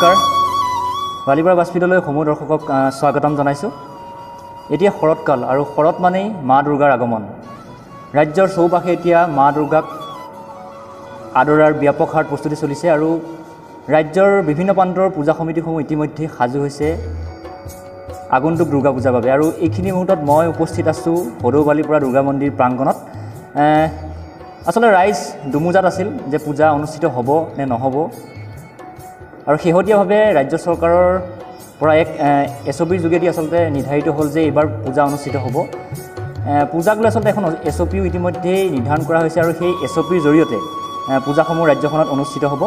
নমস্কাৰ বালিপাৰা বাছপিডলৈ সমূহ দৰ্শকক স্বাগতম জনাইছোঁ। এতিয়া শৰৎকাল আৰু শৰৎ মানেই মা দুৰ্গাৰ আগমন। ৰাজ্যৰ চৌপাশে এতিয়া মা দুৰ্গাক আদৰাৰ ব্যাপক হাৰত প্ৰস্তুতি চলিছে আৰু ৰাজ্যৰ বিভিন্ন প্ৰান্তৰ পূজা সমিতিসমূহ ইতিমধ্যে সাজু হৈছে আগন্তুক দুৰ্গা পূজাৰ বাবে। আৰু এইখিনি মুহূৰ্তত মই উপস্থিত আছোঁ সদৌ বালিপাৰা দুৰ্গা মন্দিৰ প্ৰাংগণত। আচলতে ৰাইজ দুমোজাত আছিল যে পূজা অনুষ্ঠিত হ'ব নে নহ'ব, আৰু শেহতীয়াভাৱে ৰাজ্য চৰকাৰৰ পৰা এক SOPৰ যোগেদি আচলতে নিৰ্ধাৰিত হ'ল যে এইবাৰ পূজা অনুষ্ঠিত হ'ব। পূজাক লৈ আচলতে এখন SOPও ইতিমধ্যেই নিৰ্ধাৰণ কৰা হৈছে আৰু সেই SOPৰ জৰিয়তে পূজাসমূহ ৰাজ্যখনত অনুষ্ঠিত হ'ব।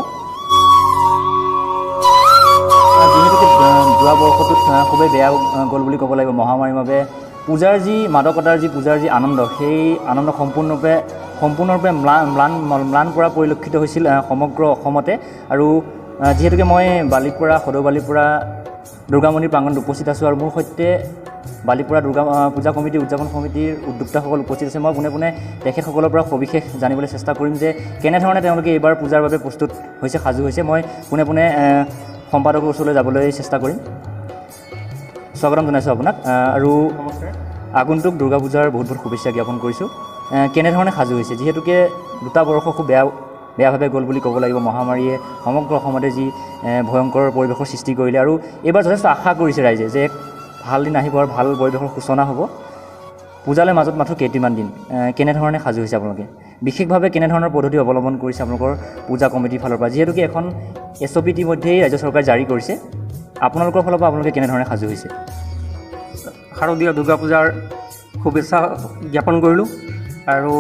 যিহেতুকে যোৱা বৰ্ষটোত খুবেই বেয়া গ'ল বুলি ক'ব লাগিব মহামাৰীৰ বাবে। পূজাৰ যি মাদকতাৰ পূজাৰ যি আনন্দ, সেই আনন্দ সম্পূৰ্ণৰূপে ম্লান পৰা পৰিলক্ষিত হৈছিল সমগ্ৰ অসমতে। আৰু যিহেতুকে মই সদৌ বালিপাৰা দুৰ্গা মন্দিৰ প্ৰাংগণত উপস্থিত আছোঁ আৰু মোৰ সৈতে বালিপাৰা দুৰ্গা পূজা কমিটি উদযাপন সমিতিৰ উদ্যোক্তাসকল উপস্থিত আছে। মই পোনে পোনে তেখেতসকলৰ পৰা সবিশেষ জানিবলৈ চেষ্টা কৰিম যে কেনেধৰণে তেওঁলোকে এইবাৰ পূজাৰ বাবে প্ৰস্তুত হৈছে, সাজু হৈছে। মই পোনে পোনে সম্পাদকৰ ওচৰলৈ যাবলৈ চেষ্টা কৰিম। স্বাগতম জনাইছোঁ আপোনাক আৰু আগন্তুক দুৰ্গা পূজাৰ বহুত বহুত শুভেচ্ছা জ্ঞাপন কৰিছোঁ। কেনেধৰণে সাজু হৈছে, যিহেতুকে দুটা বৰ্ষ খুব বেয়াভাৱে গ'ল বুলি ক'ব লাগিব। মহামাৰীয়ে সমগ্ৰ অসমতে যি ভয়ংকৰ পৰিৱেশৰ সৃষ্টি কৰিলে আৰু এইবাৰ যথেষ্ট আশা কৰিছে ৰাইজে যে ভাল দিন আহিব আৰু ভাল পৰিৱেশৰ সূচনা হ'ব। পূজালৈ মাজত মাত্ৰ কেইটিমান দিন, কেনেধৰণে সাজু হৈছে আপোনালোকে? বিশেষভাৱে কেনেধৰণৰ পদ্ধতি অৱলম্বন কৰিছে আপোনালোকৰ পূজা কমিটিৰ ফালৰ পৰা? যিহেতুকে এখন SOP ইতিমধ্যেই ৰাজ্য চৰকাৰে জাৰি কৰিছে, আপোনালোকৰ ফালৰ পৰা আপোনালোকে কেনেধৰণে সাজু হৈছে? শাৰদীয় দুৰ্গা পূজাৰ শুভেচ্ছা জ্ঞাপন কৰিলোঁ। আৰু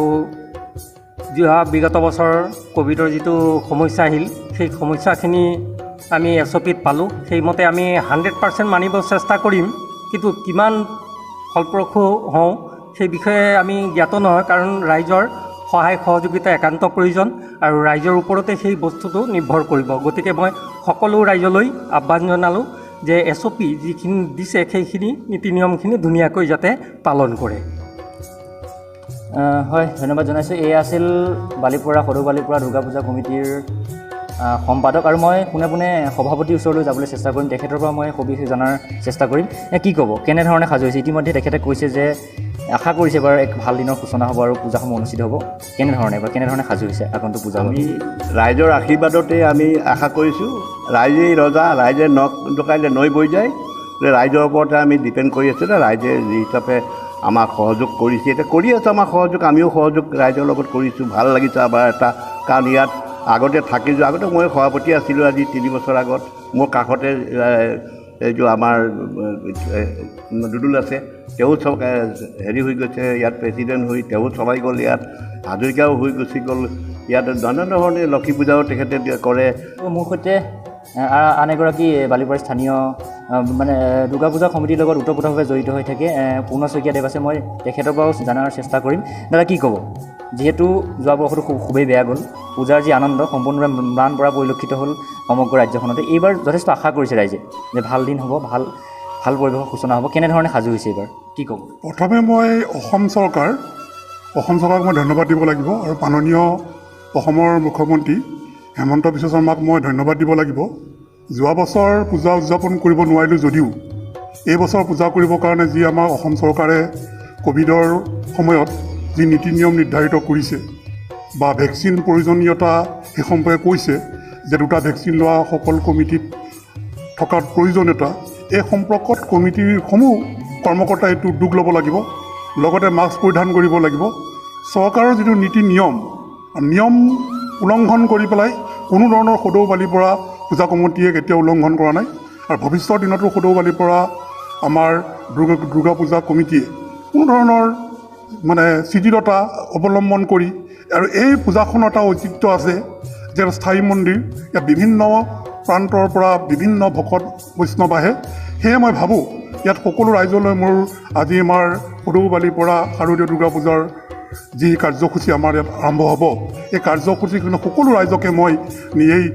যোৱা বিগত বছৰ ক'ভিডৰ যিটো সমস্যা আহিল, সেই সমস্যাখিনি আমি SOPত পালোঁ। সেইমতে আমি 100% মানিব চেষ্টা কৰিম, কিন্তু কিমান ফলপ্ৰসূ হওঁ সেই বিষয়ে আমি জ্ঞাত নহয়, কাৰণ ৰাইজৰ সহায় সহযোগিতা একান্ত প্ৰয়োজন আৰু ৰাইজৰ ওপৰতে সেই বস্তুটো নিৰ্ভৰ কৰিব। গতিকে মই সকলো ৰাইজলৈ আহ্বান জনালোঁ যে SOP যিখিনি দিছে সেইখিনি নীতি নিয়মখিনি ধুনীয়াকৈ যাতে পালন কৰে। হয়, ধন্যবাদ জনাইছোঁ। এয়া আছিল সদৌ বালিপাৰা দুৰ্গা পূজা কমিটিৰ সম্পাদক, আৰু মই পোনে পোনে সভাপতিৰ ওচৰলৈ যাবলৈ চেষ্টা কৰিম। তেখেতৰ পৰা মই সবিশেষ জনাৰ চেষ্টা কৰিম। কি ক'ব, কেনেধৰণে সাজু হৈছে? ইতিমধ্যে তেখেতে কৈছে যে আশা কৰিছে এবাৰ এক ভাল দিনৰ সূচনা হ'ব আৰু পূজাসমূহ অনুষ্ঠিত হ'ব। কেনেধৰণে সাজু হৈছে আগন্তুক পূজা? আমি ৰাইজৰ আশীৰ্বাদতে আমি আশা কৰিছোঁ। ৰাইজেই ৰজা, ৰাইজে নখ জোকাৰিলে নৈ বৈ যায়। ৰাইজৰ ওপৰতে আমি ডিপেণ্ড কৰি আছোঁ যে ৰাইজে যি হিচাপে আমাক সহযোগ কৰিছে, এতিয়া কৰি আছোঁ আমাক সহযোগ, আমিও সহযোগ ৰাইজৰ লগত কৰিছোঁ। ভাল লাগিছে আমাৰ এটা, কাৰণ ইয়াত আগতে থাকিছোঁ। আগতে মই সভাপতি আছিলোঁ আজি 3 বছৰ আগত। মোৰ কাষতে এইটো আমাৰ দুদুল আছে, তেওঁ হেৰি হৈ গৈছে ইয়াত প্ৰেচিডেণ্ট হৈ, তেওঁ চলাই গ'ল। ইয়াত হাজৰিকাও হৈ গুচি গ'ল। ইয়াত নানা ধৰণে লক্ষী পূজাও তেখেতে কৰে। মোৰ সৈতে আন এগৰাকী বালিপাৰাৰ স্থানীয় দুৰ্গা পূজা সমিতিৰ লগত ওতঃপ্ৰোতভাৱে জড়িত হৈ থাকে পূৰ্ণ শইকীয়া দেৱ আছে। মই তেখেতৰ পৰাও জানাৰ চেষ্টা কৰিম। দাদা, কি ক'ব? যিহেতু যোৱা বৰ্ষটো খুবেই বেয়া গ'ল, পূজাৰ যি আনন্দ সম্পূৰ্ণৰূপে ম্লান পৰা পৰিলক্ষিত হ'ল সমগ্ৰ ৰাজ্যখনতে। এইবাৰ যথেষ্ট আশা কৰিছে ৰাইজে যে ভাল দিন হ'ব, ভাল পৰিৱেশৰ সূচনা হ'ব। কেনেধৰণে সাজু হৈছে এইবাৰ, কি ক'ব? প্ৰথমে মই অসম চৰকাৰক মই ধন্যবাদ দিব লাগিব, আৰু মাননীয় অসমৰ মুখ্যমন্ত্ৰী হিমন্ত বিশ্ব শৰ্মাক মই ধন্যবাদ দিব লাগিব। যোৱা বছৰ পূজা উদযাপন কৰিব নোৱাৰিলোঁ যদিও এই বছৰ পূজা কৰিবৰ কাৰণে যি আমাৰ অসম চৰকাৰে ক'ভিডৰ সময়ত যি নীতি নিয়ম নিৰ্ধাৰিত কৰিছে বা ভেকচিন প্ৰয়োজনীয়তা সেই সম্পৰ্কে কৈছে যে 2টা ভেকচিন লোৱা সকলো কমিটিত থকাৰ প্ৰয়োজনীয়তা, এই সম্পৰ্কত কমিটিৰ সমূহ কৰ্মকৰ্তাই এইটো উদ্যোগ ল'ব লাগিব। লগতে মাস্ক পৰিধান কৰিব লাগিব। চৰকাৰৰ যিটো নীতি নিয়ম উলংঘন কৰি পেলাই কোনো ধৰণৰ সদৌ বালিপাৰা পূজা কমিটিয়ে কেতিয়াও উলংঘন কৰা নাই, আৰু ভৱিষ্যতৰ দিনতো সদৌ বালিপাৰা আমাৰ দুৰ্গা পূজা কমিটিয়ে কোনো ধৰণৰ শিথিলতা অৱলম্বন কৰি, আৰু এই পূজাখনৰ এটা ঐতিহ্য আছে যে স্থায়ী মন্দিৰ, ইয়াত বিভিন্ন প্ৰান্তৰ পৰা বিভিন্ন ভকত বৈষ্ণৱ আহে। সেয়ে মই ভাবোঁ ইয়াত সকলো ৰাইজলৈ মোৰ আজি আমাৰ সদৌ বালিপাৰা শাৰদীয় দুৰ্গা পূজাৰ যি কাৰ্যসূচী আমাৰ ইয়াত আৰম্ভ হ'ব, এই কাৰ্যসূচীখিনি সকলো ৰাইজকে মই এই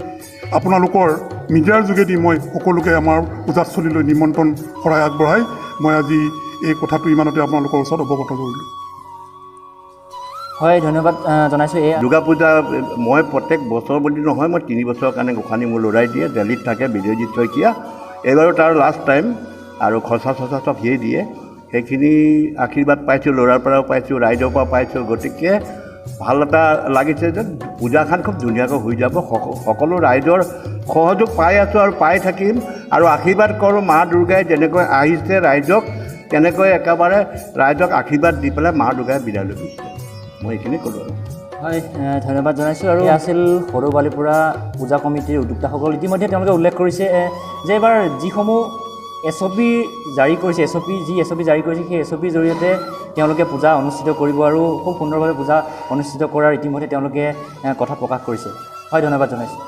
আপোনালোকৰ মিডিয়াৰ যোগেদি মই সকলোকে আমাৰ পূজাস্থলীলৈ নিমন্ত্ৰণ শৰাই আগবঢ়াই মই আজি এই কথাটো ইমানতে আপোনালোকৰ ওচৰত অৱগত কৰিলোঁ। হয় ধন্যবাদ জনাইছোঁ। এই দুৰ্গা পূজা মই প্ৰত্যেক বছৰ বুলি নহয়, মই 3 বছৰৰ কাৰণে গোঁসানী মোৰ ল'ৰাই দিয়ে, দিল্লীত থাকে বিজয়জিৎ শইকীয়া। এইবাৰো তাৰ লাষ্ট টাইম, আৰু খৰচা চৰ্চা চব সিয়ে দিয়ে। সেইখিনি আশীৰ্বাদ পাইছোঁ, ল'ৰাৰ পৰাও পাইছোঁ, ৰাইজৰ পৰা পাইছোঁ। গতিকে ভাল এটা লাগিছে যে পূজাখন খুব ধুনীয়াকৈ হৈ যাব। সকলো ৰাইজৰ সহযোগ পাই আছোঁ আৰু পাই থাকিম, আৰু আশীৰ্বাদ কৰোঁ মা দুৰ্গাই যেনেকৈ আহিছে ৰাইজক, তেনেকৈ একেবাৰে ৰাইজক আশীৰ্বাদ দি পেলাই মা দুৰ্গাই বিদায় লৈ গৈছে। মই এইখিনি ক'লোঁ আৰু। হয় ধন্যবাদ জনাইছোঁ। আৰু আছিল সৰু বালিপৰা পূজা কমিটিৰ উদ্যোক্তাসকল। ইতিমধ্যে তেওঁলোকে উল্লেখ কৰিছে যে এইবাৰ যিসমূহ SOP জাৰি কৰিছে, যি SOP জাৰি কৰিছে, সেই SOPৰ জৰিয়তে তেওঁলোকে পূজা অনুষ্ঠিত কৰিব আৰু খুব সুন্দৰভাৱে পূজা অনুষ্ঠিত কৰাৰ ইতিমধ্যে তেওঁলোকে কথা প্ৰকাশ কৰিছে। হয় ধন্যবাদ জনাইছোঁ।